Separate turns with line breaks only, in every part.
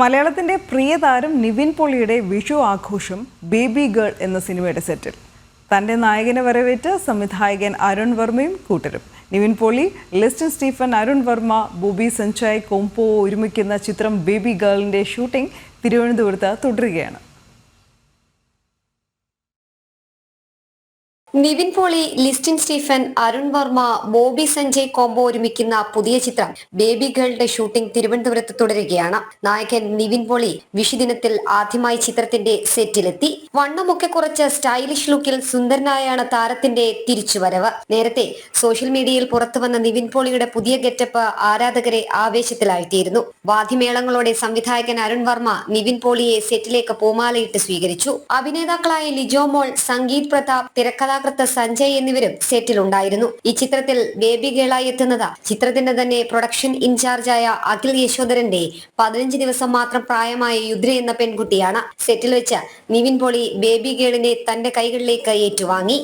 മലയാളത്തിന്റെ പ്രിയ താരം നിവിൻ പോളിയുടെ വിഷു ആഘോഷം ബേബി ഗേൾ എന്ന സിനിമയുടെ സെറ്റിൽ. തന്റെ നായകനെ വരവേറ്റ് സംവിധായകൻ അരുൺ വർമ്മയും കൂട്ടരും. Nivin Pauly, Listin Stephen, Arun Varma, Bobby Sanjay combo ഒരുമിക്കുന്ന ചിത്രം ബേബി ഗേളിന്റെ ഷൂട്ടിംഗ് തിരുവനന്തപുരത്ത് തുടരുകയാണ്.
Nivin Pauly, Listin Stephen, Arun Varma, Bobby Sanjay combo ഒരുമിക്കുന്ന പുതിയ ചിത്രം ബേബി ഗേളിന്റെ ഷൂട്ടിംഗ് തിരുവനന്തപുരത്ത് തുടരുകയാണ്. നായകൻ നിവിൻ പോളി വിഷുദിനത്തിൽ ആദ്യമായി ചിത്രത്തിന്റെ സെറ്റിലെത്തി. വണ്ണമൊക്കെ കുറച്ച് സ്റ്റൈലിഷ് ലുക്കിൽ സുന്ദരനായാണ് താരത്തിന്റെ തിരിച്ചുവരവ്. നേരത്തെ സോഷ്യൽ മീഡിയയിൽ പുറത്തുവന്ന നിവിൻ പോളിയുടെ പുതിയ ഗെറ്റപ്പ് ആരാധകരെ ആവേശത്തിലാഴ്ത്തിയിരുന്നു. വാദ്യമേളങ്ങളോടെ സംവിധായകൻ അരുൺ വർമ്മ നിവിൻ പോളിയെ സെറ്റിലേക്ക് പൂമാലയിട്ട് സ്വീകരിച്ചു. അഭിനേതാക്കളായ ലിജോ മോൾ, സംഗീത് പ്രതാപ്, തിരക്കഥാകൃത്ത് സഞ്ജയ് എന്നിവരും സെറ്റിലുണ്ടായിരുന്നു. ഈ ചിത്രത്തിൽ ബേബി ഗേളായി എത്തുന്നത് ചിത്രത്തിന്റെ തന്നെ പ്രൊഡക്ഷൻ ഇൻചാർജായ അഖിൽ യശോധരന്റെ 15 ദിവസം മാത്രം പ്രായമായ യുദ്ര എന്ന പെൺകുട്ടിയാണ്. സെറ്റിൽ വെച്ച് നിവിൻ പോളി ബേബി ഗേളിനെ തന്റെ കൈകളിലേക്ക് ഏറ്റുവാങ്ങി.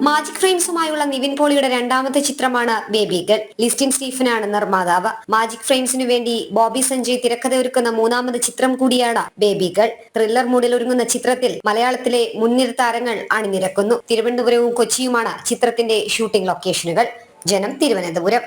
മാജിക് ഫ്രെയിംസുമായുള്ള നിവിൻ പോളിയുടെ രണ്ടാമത്തെ ചിത്രമാണ് ബേബി ഗേൾ. ലിസ്റ്റിൻ സ്റ്റീഫനാണ് നിർമ്മാതാവ്. മാജിക് ഫ്രെയിംസിനു വേണ്ടി ബോബി സഞ്ജയ് തിരക്കഥ ഒരുക്കുന്ന മൂന്നാമത് ചിത്രം കൂടിയാണ് ബേബി ഗേൾ. ത്രില്ലർ മൂഡിൽ ഒരുങ്ങുന്ന ചിത്രത്തിൽ മലയാളത്തിലെ മുൻനിര താരങ്ങൾ അണിനിരക്കുന്നു. തിരുവനന്തപുരവും കൊച്ചിയുമാണ് ചിത്രത്തിന്റെ ഷൂട്ടിംഗ് ലൊക്കേഷനുകൾ. ജനം, തിരുവനന്തപുരം.